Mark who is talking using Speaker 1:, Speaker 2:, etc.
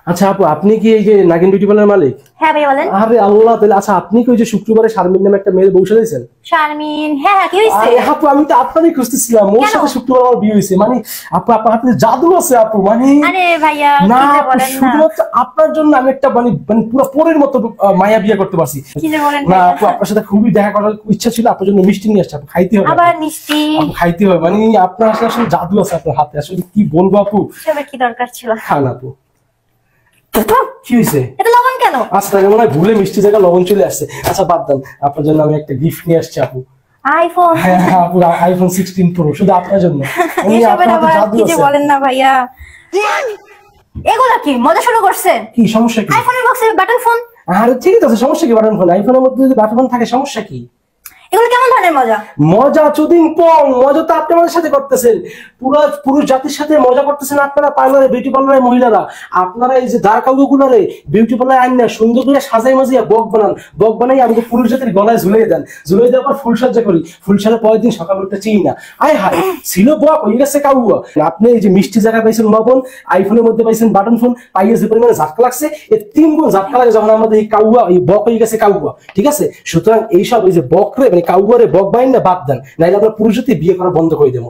Speaker 1: আচ্ছা আপু, আপনি কি এই যে নাগিন বিউটি পার্লার মালিক?
Speaker 2: হ্যাঁ ভাইয়া বলেন।
Speaker 1: আরে আল্লাহ, তাহলে আচ্ছা আপনি কি ওই যে শুক্রবারে শারমিন নামে একটা মেয়ে বউ সাজাইছেন?
Speaker 2: শারমিন, হ্যাঁ হ্যাঁ, কি হইছে?
Speaker 1: আরে আপু, আমি তো আপনারই খুঁজতেছিলাম, ওর সাথে শুক্রবার আমার বিয়ে হয়েছে। মানে আপু, আপনার হাতে জাদু আছে আপু। মানে
Speaker 2: আরে ভাইয়া
Speaker 1: না
Speaker 2: কি যে
Speaker 1: আপু,
Speaker 2: বলেন না,
Speaker 1: শুধুমাত্র আপনার জন্য আমি একটা মানে মানে পুরো পরের মতো মায়া বিয়ে করতে পারছি।
Speaker 2: কি যে বলেন
Speaker 1: না
Speaker 2: ভাইয়া।
Speaker 1: আপু, আপনার সাথে খুবই দেখা করার ইচ্ছা ছিল, আপনার জন্য মিষ্টি নিয়ে আসছে। আপু খাইতে হবে,
Speaker 2: আবার মিষ্টি?
Speaker 1: আপু খাইতে হবে। মানে আপনার আসলে আসলে জাদু আছে আপনার হাতে, আসলে কি বলবো আপু।
Speaker 2: সবার কি দরকার ছিল?
Speaker 1: খান আপু। কি হয়েছে?
Speaker 2: এটা লবণ কেন?
Speaker 1: আচ্ছা, তাকে মনে হয় ভুলে মিষ্টি জায়গা লবণ চলে আসছে। আচ্ছা বাদ দেন, আপনার জন্য আমি একটা গিফট নিয়ে আসছি আপু।
Speaker 2: আইফোন?
Speaker 1: হ্যাঁ হ্যাঁ আপু, আইফোন 16 প্রো শুধু আপনার জন্য।
Speaker 2: এসবের
Speaker 1: আপনার হাতে
Speaker 2: আবার
Speaker 1: জাদু
Speaker 2: কি যে
Speaker 1: আছে।
Speaker 2: বলেন না ভাইয়া। এগুলা কি মজা শুরু করছে?
Speaker 1: কি সমস্যা কি?
Speaker 2: আইফোনের বক্সে বাটন ফোন?
Speaker 1: আরে ঠিক আছে, সমস্যা কি? বাটন ফোন, আইফোনের মধ্যে যদি বাটন ফোন থাকে সমস্যা কি?
Speaker 2: এগুলো কেমন ধরনের মজা?
Speaker 1: মজা চুদিং পং, মজা তো আপনি আমাদের সাথে করতেছেন, পুরো পুরুষ জাতির সাথে মজা করতেছেন আপনারা। পার্লারে, বিউটি পার্লারে মহিলারা আপনারা এই যে দাঁড় কাউকে গুলারে বিউটি পার্লারে আইন না, সুন্দর করে সাজাই মাজিয়া বক বানান। বক বানাই আমাকে পুরুষ জাতির গলায় ঝুলিয়ে দেন, ঝুলিয়ে দেওয়ার পর ফুল সজ্জা করি। ফুল সাজা পরের দিন সকাল উঠতে চিনি না। আয় হায়, ছিল বক হয়ে গেছে কাউয়া। আপনি এই যে মিষ্টি জায়গা পাইছেন লবণ, আইফোনের মধ্যে পাইছেন বাটন ফোন, পাইয়ে যে পরিমাণে ঝাটকা লাগছে, এই 3 গুণ ঝাটকা লাগে যখন আমাদের এই কাউয়া, এই বক হয়ে গেছে কাউয়া। ঠিক আছে, সুতরাং এইসব এই যে বকরে মানে কাউয়ারে বক বাইন না বাদ দেন, নাইলে আমরা পুরুষ জাতি বিয়ে করা বন্ধ করে দেবো।